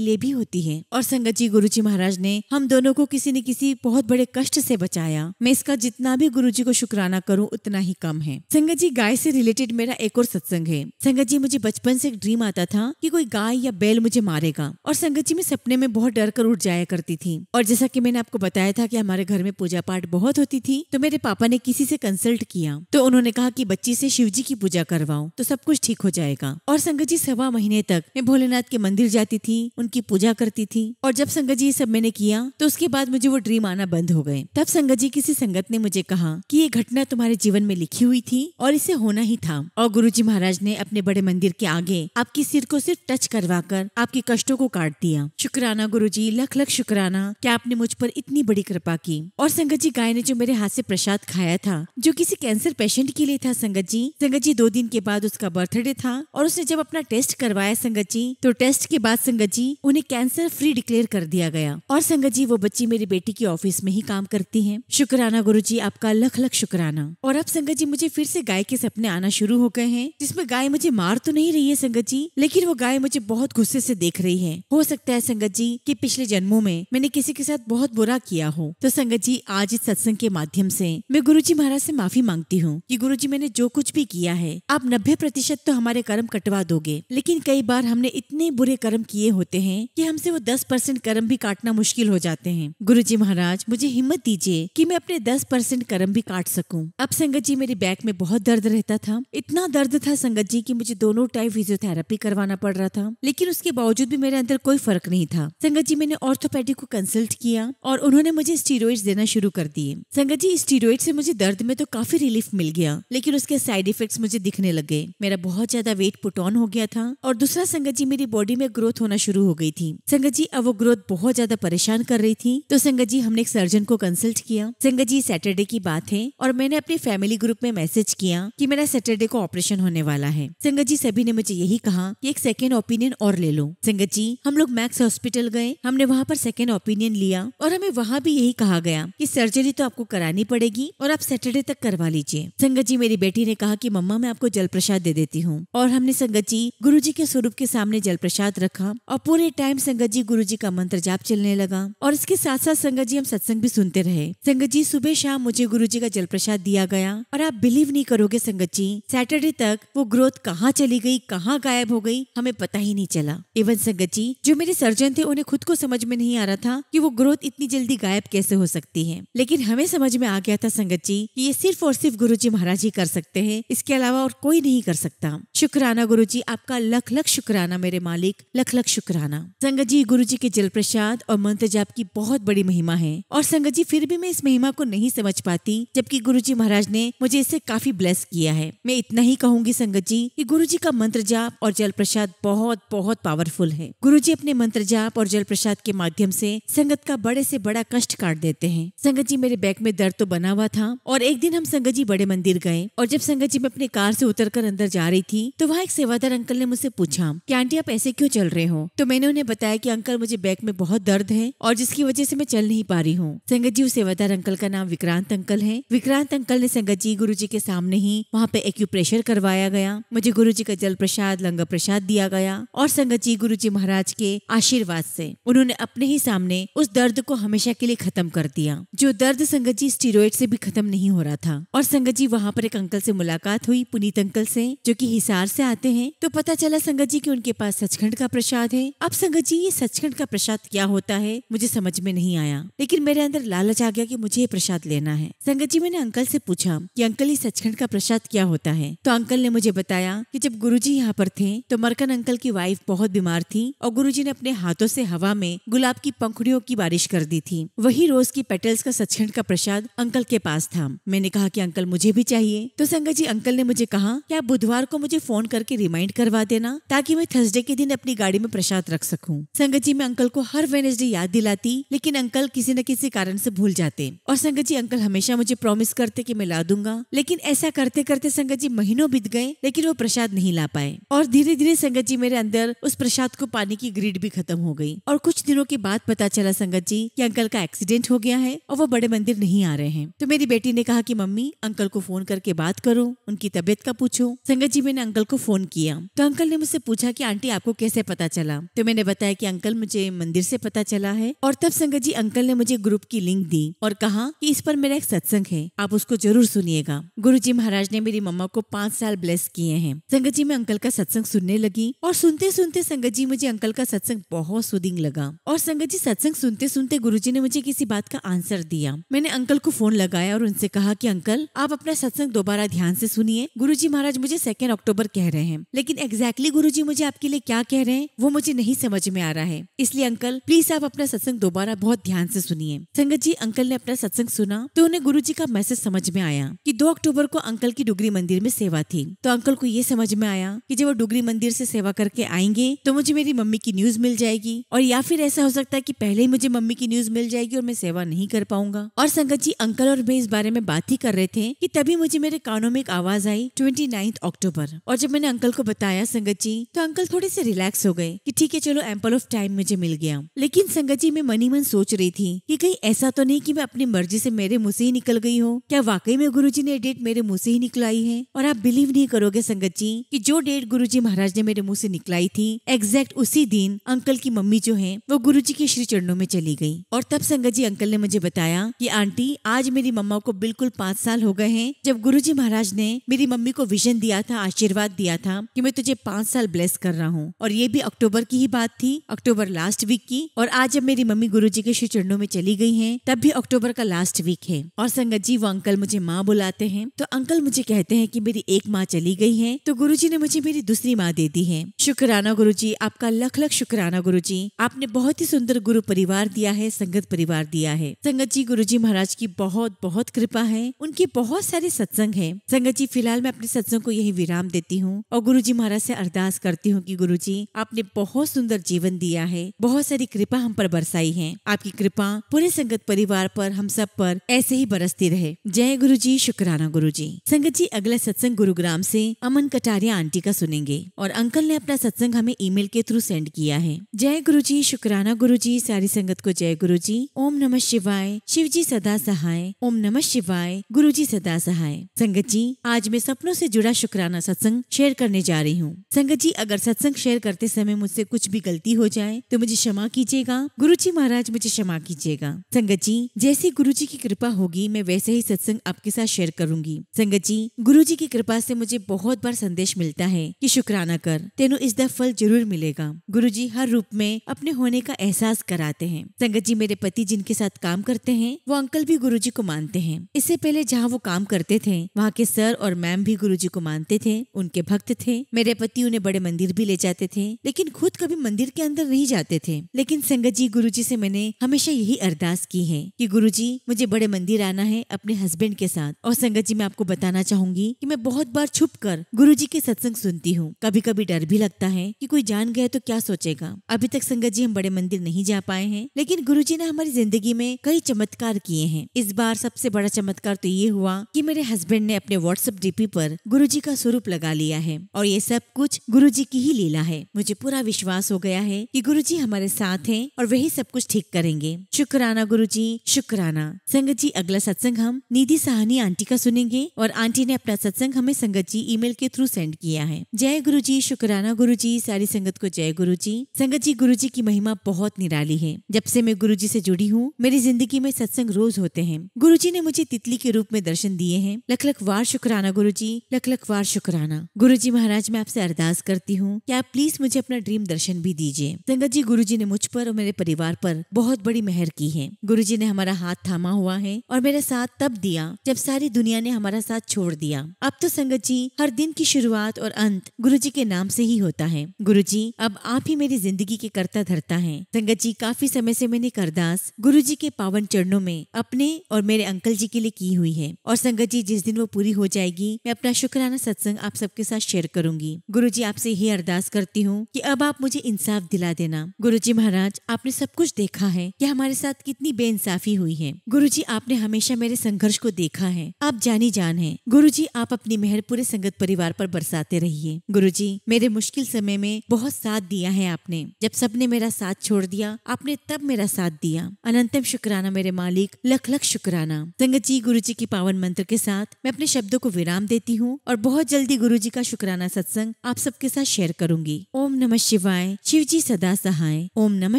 लिए भी होती है। और संगत जी गुरुजी महाराज ने हम दोनों को किसी न किसी बहुत बड़े कष्ट से बचाया। मैं इसका जितना भी गुरुजी को शुक्राना करूं उतना ही कम है। संगत जी गाय से रिलेटेड मेरा एक और सत्संग है। संगत जी मुझे बचपन से एक ड्रीम आता था कि कोई गाय या बैल मुझे मारेगा। और संगत जी मैं सपने में बहुत डर कर उठ जाया करती थी। और जैसा कि मैंने आपको बताया था कि हमारे घर में पूजा पाठ बहुत होती थी, तो मेरे पापा ने किसी से कंसल्ट किया तो उन्होंने कहा कि बच्ची से शिव जी की पूजा करवाओ तो सब कुछ ठीक हो जाएगा। और संगत जी 1.25 महीने तक मैं भोलेनाथ के मंदिर जाती थी, उनकी पूजा करती थी। और जब संगत जी ये सब मैंने किया तो उसके बाद मुझे वो ड्रीम आना बंद हो गए। तब संगत जी किसी संगत ने मुझे कहा कि ये घटना तुम्हारे जीवन में लिखी हुई थी और इसे होना ही था। और गुरुजी महाराज ने अपने बड़े मंदिर के आगे आपकी सिर को सिर्फ टच करवाकर आपके कष्टों को काट दिया। शुक्राना गुरुजी, लख लख शुक्राना कि आपने मुझ पर इतनी बड़ी कृपा की। और संगत जी गाय ने जो मेरे हाथ से प्रसाद खाया था जो किसी कैंसर पेशेंट के लिए था संगत जी 2 दिन के बाद उसका बर्थडे था और उसने जब अपना टेस्ट करवाया संगत जी, तो टेस्ट के बाद संगत जी उन्हें कैंसर फ्री डिक्लेयर कर दिया गया। और संगत जी वो बच्ची मेरी बेटी की ऑफिस में ही काम करती है। शुक्राना गुरुजी, आपका लख लख शुक्राना। और अब संगत जी मुझे फिर से गाय के सपने आना शुरू हो गए हैं, जिसमें गाय मुझे मार तो नहीं रही है संगत जी, लेकिन वो गाय मुझे बहुत गुस्से से देख रही है। हो सकता है संगत जी कि पिछले जन्मों में मैंने किसी के साथ बहुत बुरा किया हो। तो संगत जी आज इस सत्संग के माध्यम से मैं गुरुजी महाराज से माफी मांगती हूँ कि गुरुजी मैंने जो कुछ भी किया है, आप 90% तो हमारे कर्म कटवा दोगे, लेकिन कई बार हमने इतने बुरे कर्म किए होते हैं कि हमसे वो 10% कर्म भी काटना मुश्किल हो जाते हैं। गुरुजी महाराज मुझे हिम्मत दीजिए कि मैं अपने 10% कर्म भी काट सकूं। अब संगत जी मेरे बैक में बहुत दर्द रहता था, इतना दर्द था संगत जी कि मुझे दोनों टाइम फिजियोथेरेपी करवाना पड़ रहा था, लेकिन उसके बावजूद भी मेरे अंदर कोई फर्क नहीं था। संगत जी मैंने ऑर्थोपेडिक को कंसल्ट किया और उन्होंने मुझे स्टीरॉइड्स देना शुरू कर दिए। संगत जी स्टीरॉइड से मुझे दर्द में तो काफी रिलीफ मिल गया, लेकिन उसके साइड इफेक्ट्स मुझे दिखने लगे। मेरा बहुत ज्यादा वेट पुट ऑन हो गया था और दूसरा संगत जी मेरी बॉडी में ग्रोथ होना शुरू हो गई थी। संगत जी अब वो ग्रोथ बहुत ज्यादा परेशान कर रही थी। तो संगत जी हमने एक सर्जन को कंसल्ट किया। संगत जी सैटरडे की बात है और मैंने अपने फैमिली ग्रुप में मैसेज किया कि मेरा सैटरडे को ऑपरेशन होने वाला है। संगत जी सभी ने मुझे यही कहा कि एक सेकेंड ओपिनियन और ले लो। संगत जी हम लोग मैक्स हॉस्पिटल गए, हमने वहाँ पर सेकेंड ओपिनियन लिया और हमें वहाँ भी यही कहा गया कि सर्जरी तो आपको करानी पड़ेगी और आप सैटरडे तक करवा लीजिए। संगत जी मेरी बेटी ने कहा कि मम्मा मैं आपको जल प्रसाद दे देती हूँ। और हमने संगत जी गुरुजी के स्वरूप के सामने जल प्रसाद रखा और पूरे टाइम संगत जी गुरुजी का मंत्र जाप चलने लगा और इसके साथ साथ संगत जी हम सत्संग भी सुनते रहे। संगत जी सुबह शाम मुझे गुरुजी का जल प्रसाद दिया गया और आप बिलीव नहीं करोगे संगत जी सैटरडे तक वो ग्रोथ कहाँ चली गई, कहाँ गायब हो गई, हमें पता ही नहीं चला। इवन संगत जी जो मेरे सर्जन थे उन्हें खुद को समझ में नहीं आ रहा था कि वो ग्रोथ इतनी जल्दी गायब कैसे हो सकती है, लेकिन हमें समझ में आ गया था संगत जी कि ये सिर्फ और सिर्फ गुरुजी महाराज ही कर सकते हैं, इसके अलावा और कोई नहीं कर सकता। शुक्राना गुरुजी, आपका लख लख शुक्राना मेरे मालिक, लख लख शुक्राना। संगत जी गुरुजी के जल प्रसाद और मंत्र जाप की बहुत बड़ी महिमा है और संगत जी फिर भी मैं इस महिमा को नहीं समझ पाती, जबकि गुरुजी महाराज ने मुझे इससे काफी ब्लेस किया है। मैं इतना ही कहूंगी संगत जी कि गुरुजी का मंत्र जाप और जल प्रसाद बहुत बहुत पावरफुल है। गुरुजी अपने मंत्र जाप और जल प्रसाद के माध्यम से संगत का बड़े से बड़ा कष्ट काट देते हैं। संगत जी मेरे बैक में दर्द तो बना हुआ था और एक दिन हम संगत जी बड़े मंदिर गए और जब संगत जी मैं अपने कार से उतरकर अंदर जा रही थी तो वहाँ एक सेवादार अंकल ने मुझसे पूछा कि आंटी आप ऐसे क्यों चल रहे हो। तो मैंने उन्हें बताया कि अंकल मुझे बैक में बहुत दर्द है और जिसकी वजह से मैं चल नहीं पा रही हूँ। संगत जी उस सेवादार अंकल का नाम विक्रांत अंकल है। विक्रांत अंकल ने संगत जी गुरुजी के सामने ही वहाँ पे एक्यूप्रेशर करवाया गया। मुझे गुरुजी का जल प्रसाद लंगर प्रसाद दिया गया और संगत जी गुरुजी महाराज के आशीर्वाद से उन्होंने अपने ही सामने उस दर्द को हमेशा के लिए खत्म कर दिया, जो दर्द संगत जी स्टीरॉइड से भी खत्म नहीं हो रहा था। और संगत जी वहाँ पर एक अंकल से मुलाकात हुई, पुनीत अंकल से, जो कि हिसार से आते हैं। तो पता चला संगत जी कि उनके पास सचखंड का प्रसाद है। अब संगत जी ये सचखंड का प्रसाद क्या होता है मुझे समझ में नहीं आया, लेकिन मेरे अंदर लालच आ गया कि मुझे ये प्रसाद लेना है। संगत जी मैंने अंकल से पूछा कि अंकल ये सचखंड का प्रसाद क्या होता है। तो अंकल ने मुझे बताया कि जब गुरुजी यहाँ पर थे तो मरकन अंकल की वाइफ बहुत बीमार थी और गुरुजी ने अपने हाथों से हवा में गुलाब की पंखुड़ियों की बारिश कर दी थी। वही रोज की पेटल्स का सचखंड का प्रसाद अंकल के पास था। मैंने कहा कि अंकल मुझे भी चाहिए। तो संगत जी अंकल ने मुझे कहा कि आप बुधवार को मुझे फोन करके रिमाइंड करवा देना ताकि मैं थर्सडे के दिन अपनी गाड़ी में प्रसाद रख सकूं। संगत जी मैं अंकल को हर वेडनेसडे याद दिलाती, लेकिन अंकल किसी न किसी कारण से भूल जाते। और संगत जी अंकल हमेशा मुझे प्रॉमिस करते कि मैं ला दूंगा, लेकिन ऐसा करते करते संगत जी महीनों बीत गए लेकिन वो प्रसाद नहीं ला पाए। और धीरे धीरे संगत जी मेरे अंदर उस प्रसाद को पाने की ग्रिड भी खत्म हो गई। और कुछ दिनों के बाद पता चला संगत जी कि अंकल का एक्सीडेंट हो गया है और वो बड़े मंदिर नहीं आ रहे हैं। तो मेरी बेटी ने कहा कि मम्मी अंकल को फोन करके बात करो, उनकी तबीयत का पूछो। संगत जी मैंने अंकल को फोन किया तो अंकल ने मुझसे पूछा कि आंटी आपको कैसे पता चला। तो मैंने बताया कि अंकल मुझे मंदिर से पता चला है। और तब संगत जी अंकल ने मुझे ग्रुप की लिंक दी और कहा कि इस पर मेरा एक सत्संग है, आप उसको जरूर सुनिएगा। गुरुजी महाराज ने मेरी मम्मा को 5 साल ब्लेस किए हैं। संगत जी मैं अंकल का सत्संग सुनने लगी और सुनते सुनते संगत जी मुझे अंकल का सत्संग बहुत सूदिंग लगा। और संगत जी सत्संग सुनते सुनते गुरुजी ने मुझे किसी बात का आंसर दिया। मैंने अंकल को फोन लगाया और उनसे कहा कि अंकल आप अपना सत्संग दोबारा ध्यान से सुनिए। गुरुजी महाराज मुझे 2 अक्टूबर कह रहे हैं, लेकिन एग्जैक्टली गुरुजी मुझे आपके लिए क्या कह रहे हैं वो मुझे नहीं समझ में आ रहा है। इसलिए अंकल प्लीज आप अपना सत्संग दोबारा बहुत ध्यान से सुनिए। संगत जी अंकल ने अपना सत्संग सुना तो उन्हें गुरुजी का मैसेज समझ में आया कि 2 अक्टूबर को अंकल की डुगरी मंदिर में सेवा थी। तो अंकल को ये समझ में आया कि जब वो डुगरी मंदिर से सेवा करके आएंगे तो मुझे मेरी मम्मी की न्यूज मिल जाएगी, और या फिर ऐसा हो सकता है कि पहले ही मुझे मम्मी की न्यूज मिल जाएगी और मैं सेवा नहीं कर पाऊंगा। और संगत जी अंकल और मैं इस बारे में बात ही कर रहे थे कि तभी मुझे मेरे कानों में एक आवाज आई 29 अक्टूबर। और जब मैंने अंकल को बताया संगत जी तो अंकल थोड़े से रिलैक्स हो गए कि ठीक है चलो एम्पल ऑफ टाइम मुझे मिल गया। लेकिन संगत जी मैं मन ही मन सोच रही थी कि कहीं ऐसा तो नहीं कि मैं अपनी मर्जी से मेरे मुंह से ही निकल गई हो। क्या वाकई में गुरुजी ने डेट मेरे मुंह से ही निकलाई है? और आप बिलीव नहीं करोगे संगत जी कि जो डेट गुरुजी महाराज ने मेरे मुंह से निकलाई थी एग्जैक्ट उसी दिन अंकल की मम्मी जो है वो गुरुजी के श्री चरणों में चली गई। और तब संगत जी अंकल ने मुझे बताया कि आंटी आज मेरी मम्मा को बिल्कुल 5 साल हो गए हैं जब गुरुजी महाराज ने मेरी मम्मी को विजन दिया था, आशीर्वाद दिया था कि मैं तुझे 5 साल ब्लेस कर रहा हूँ। और ये भी अक्टूबर की ही बात थी, अक्टूबर लास्ट वीक की। और आज जब मेरी मम्मी गुरुजी के श्री चरणों में चली गई हैं तब भी अक्टूबर का लास्ट वीक है। और संगत जी वो अंकल मुझे माँ बुलाते हैं तो अंकल मुझे कहते हैं कि मेरी एक माँ चली गई है तो गुरुजी ने मुझे मेरी दूसरी माँ दे दी है। शुक्राना गुरुजी, आपका लख लख शुक्राना गुरुजी। आपने बहुत ही सुंदर गुरु परिवार दिया है, संगत परिवार दिया है। संगत जी गुरुजी महाराज की बहुत बहुत कृपा है, उनके बहुत सारे सत्संग है। संगत जी फिलहाल मैं अपने सत्संग को यही विराम देती हूँ और गुरुजी महाराज से अरदास करती हूँ कि गुरुजी आपने बहुत सुंदर जीवन दिया है, बहुत सारी कृपा हम पर बरसाई है। आपकी कृपा पूरे संगत परिवार पर, हम सब पर ऐसे ही बरसती रहे। जय गुरुजी, शुक्राना गुरुजी। संगत जी अगला सत्संग गुरुग्राम से अमन कटारिया आंटी का सुनेंगे और अंकल ने अपना सत्संग हमें ईमेल के थ्रू सेंड किया है। जय गुरुजी, शुक्राना गुरुजी। सारी संगत को जय गुरुजी। ओम नमः शिवाय। शिव जी सदा सहाय। ओम नमः शिवाय। गुरुजी सदा सहाय। संगत जी आज मैं सपनों से जुड़ा शुक्राना सत्संग शेयर करने जा रही हूँ। संगत जी अगर सत्संग शेयर करते समय मुझसे कुछ भी गलती हो जाए तो मुझे क्षमा कीजिएगा। गुरुजी महाराज मुझे क्षमा कीजिएगा। संगत जी जैसी गुरुजी की कृपा होगी मैं वैसे ही सत्संग आपके साथ शेयर करूंगी। संगत जी गुरुजी की कृपा से मुझे बहुत बार संदेश मिलता है कि शुक्राना कर, तेनु इसका फल जरूर मिलेगा। गुरुजी हर रूप में अपने होने का एहसास कराते हैं। संगत जी मेरे पति जिनके साथ काम करते हैं वो अंकल भी गुरुजी को मानते हैं। इससे पहले जहाँ वो काम करते थे वहाँ के सर और मैम भी गुरुजी को मानते थे, उनके भक्त थे। मेरे पति उन्हें बड़े मंदिर भी ले जाते थे लेकिन खुद कभी मंदिर के अंदर नहीं जाते थे। लेकिन संगत जी गुरुजी से मैंने हमेशा यही अरदास की है कि गुरुजी मुझे बड़े मंदिर आना है अपने हस्बैंड के साथ। और संगत जी मैं आपको बताना चाहूंगी कि मैं बहुत बार छुप कर गुरुजी के सत्संग सुनती हूँ। कभी कभी डर भी लगता है कि कोई जान गया तो क्या सोचेगा। अभी तक संगत जी हम बड़े मंदिर नहीं जा पाए हैं लेकिन गुरुजी ने हमारी जिंदगी में कई चमत्कार किए हैं। इस बार सबसे बड़ा चमत्कार तो ये हुआ कि मेरे हस्बैंड ने अपने व्हाट्सएप डीपी पर गुरुजी का स्वरूप लगा लिया है और ये सब कुछ गुरुजी की ही लीला है। मुझे पूरा विश्वास हो गया है कि गुरुजी हमारे साथ हैं और वही सब कुछ ठीक करेंगे। शुक्राना गुरुजी, शुक्राना। संगत जी, अगला सत्संग हम निधि साहनी आंटी का सुनेंगे और आंटी ने अपना सत्संग हमें संगत जी ईमेल के थ्रू सेंड किया है। जय गुरु जी, शुक्राना गुरु जी, सारी संगत को जय गुरु जी। संगत जी, गुरु जी की महिमा बहुत निराली है। जब से मैं गुरु जी से जुड़ी हूँ, मेरी जिंदगी में सत्संग रोज होते हैं। गुरु जी ने मुझे तितली के रूप में दर्शन दिए हैं। लख लख वार शुक्राना गुरु जी, लख लख वार शुक्राना। गुरु जी महाराज, मैं आपसे अरदास करती हूँ कि आप प्लीज मुझे अपना ड्रीम दर्शन भी दीजिए। संगत जी, गुरु जी ने मुझ पर और मेरे परिवार पर बहुत बड़ी मेहर की है। गुरु जी ने हमारा हाथ थामा हुआ है और मेरा साथ तब दिया जब सारी दुनिया ने हमारा साथ छोड़ दिया। अब तो संगत जी, हर दिन की शुरुआत और अंत गुरु जी के नाम से ही होता है। गुरु जी, अब आप ही मेरी जिंदगी के कर्ता धर्ता हैं। संगत जी, काफी समय से मैंने अरदास गुरु जी के पावन चरणों में अपने और मेरे अंकल जी के लिए की हुई है और संगत जी, जिस दिन वो पूरी हो जाएगी, मैं अपना शुक्राना सत्संग आप सबके साथ शेयर करूंगी। गुरु जी, आपसे यही अरदास करती हूँ कि अब आप मुझे इंसाफ दिला देना। गुरु जी महाराज, आपने सब कुछ देखा है कि हमारे साथ कितनी बेइंसाफी हुई है। गुरु जी, आपने हमेशा मेरे संघर्ष को देखा है। आप जानी जान है। गुरु जी, आप अपनी मेहर पूरे संगत परिवार पर बरसाते रहिए। गुरु जी, मेरे मुश्किल समय में बहुत साथ दिया है आपने। जब सबने मेरा साथ छोड़ दिया, आपने तब मेरा साथ दिया। अनंतम शुक्राना मेरे मालिक, लख लख शुक्राना। संगत जी, गुरु जी की पावन मंत्र के साथ मैं अपने शब्दों को विराम देती हूँ और बहुत जल्दी गुरु जी का शुक्राना सत्संग आप सबके साथ शेयर करूंगी। ओम नमः शिवाय, शिव जी सदा सहाय। ओम नमः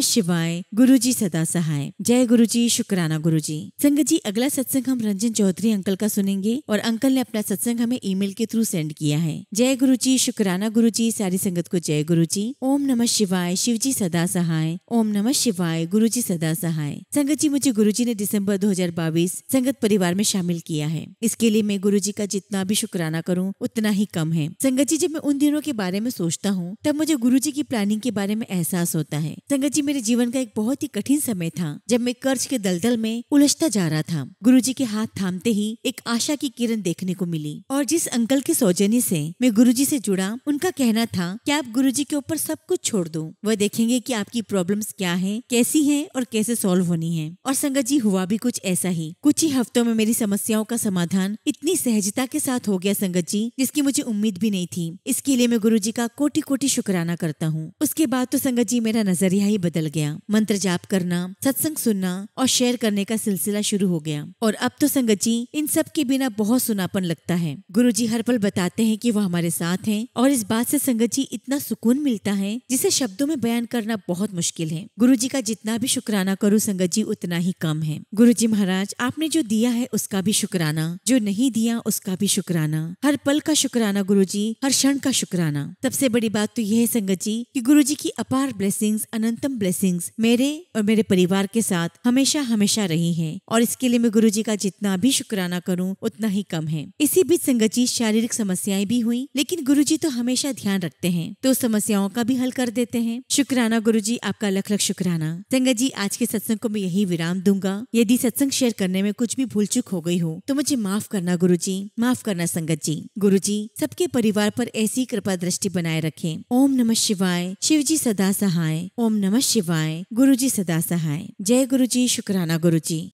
शिवाय, गुरु जी सदा सहाय। जय गुरु जी, शुक्राना गुरु जी। संगत जी, अगला सत्संग हम रंजन चौधरी अंकल का सुनेंगे और अंकल ने अपना सत्संग हमें ईमेल के थ्रू सेंड किया है। जय गुरु जी, शुक्राना गुरु जी, सारी संगत को जय गुरु जी। ओम नमः शिवाय, शिव जी सदा सहाय। ओम नमः शिवाय, गुरु जी सदा सहाय। संगत जी, मुझे गुरु जी ने दिसंबर 2022 संगत परिवार में शामिल किया है। इसके लिए मैं गुरु जी का जितना भी शुक्राना करूं उतना ही कम है। संगत जी, जब मैं उन दिनों के बारे में सोचता हूँ तब मुझे गुरु जी की प्लानिंग के बारे में एहसास होता है। संगत जी, मेरे जीवन का एक बहुत ही कठिन समय था जब मैं कर्ज के दलदल में उलझता जा रहा था। गुरु जी के हाथ थामते ही एक आशा की किरण देखने को मिली और जिस अंकल के सौजन्य से मैं गुरु जी से जुड़ा, उनका कहना था कि आप गुरु जी के ऊपर सब कुछ छोड़ दो, वह देखेंगे कि आपकी प्रॉब्लम्स क्या है, कैसी है और कैसे सॉल्व होनी है। और संगत जी, हुआ भी कुछ ऐसा ही। कुछ ही हफ्तों में मेरी समस्याओं का समाधान इतनी सहजता के साथ हो गया संगत जी, जिसकी मुझे उम्मीद भी नहीं थी। इसके लिए मैं गुरु जी का कोटि कोटि शुक्राना करता हूँ। उसके बाद तो संगत जी, मेरा नजरिया ही बदल गया। मंत्र जाप करना, सत्संग सुनना और शेयर करने का सिलसिला शुरू हो गया। और अब तो संगत जी, इन सब के बिना बहुत सुनापन लगता है। गुरु जी हर पल बताते हैं कि वो हमारे साथ हैं और इस बात से संगत जी इतना सुकून मिलता है जिसे शब्दों में बयान करना बहुत मुश्किल है। गुरु जी का जितना भी शुक्राना करूँ संगत जी, उतना ही कम है। गुरु जी महाराज, आपने जो दिया है उसका भी शुक्राना, जो नहीं दिया उसका भी शुक्राना। हर पल का शुक्राना गुरु जी, हर क्षण का शुक्राना। सबसे बड़ी बात तो यह है संगत जी कि गुरु जी की अपार ब्लेसिंग्स, अनंतम ब्लेसिंग्स मेरे और मेरे परिवार के साथ हमेशा हमेशा रही है और इसके लिए मैं गुरु जी का जितना भी शुक्राना करूं उतना ही कम है। इसी बीच संगत जी, शारीरिक समस्याएं भी हुई, लेकिन गुरु जी तो हमेशा ध्यान रखते हैं, तो समस्याओं का भी हल कर देते हैं। शुक्राना गुरु जी, आपका लख लख शुक्राना। संगत जी, आज के सत्संग को मैं यही विराम दूंगा। यदि सत्संग शेयर करने में कुछ भी भूल चूक हो गई हो तो मुझे माफ करना गुरु जी, माफ करना संगत जी। गुरु जी सबके परिवार पर ऐसी कृपा दृष्टि बनाए रखें। ओम नमः शिवाय, शिव जी सदा सहाय। ओम नमः शिवाय, गुरु जी सदा सहाय। जय गुरु जी, शुक्राना गुरु जी।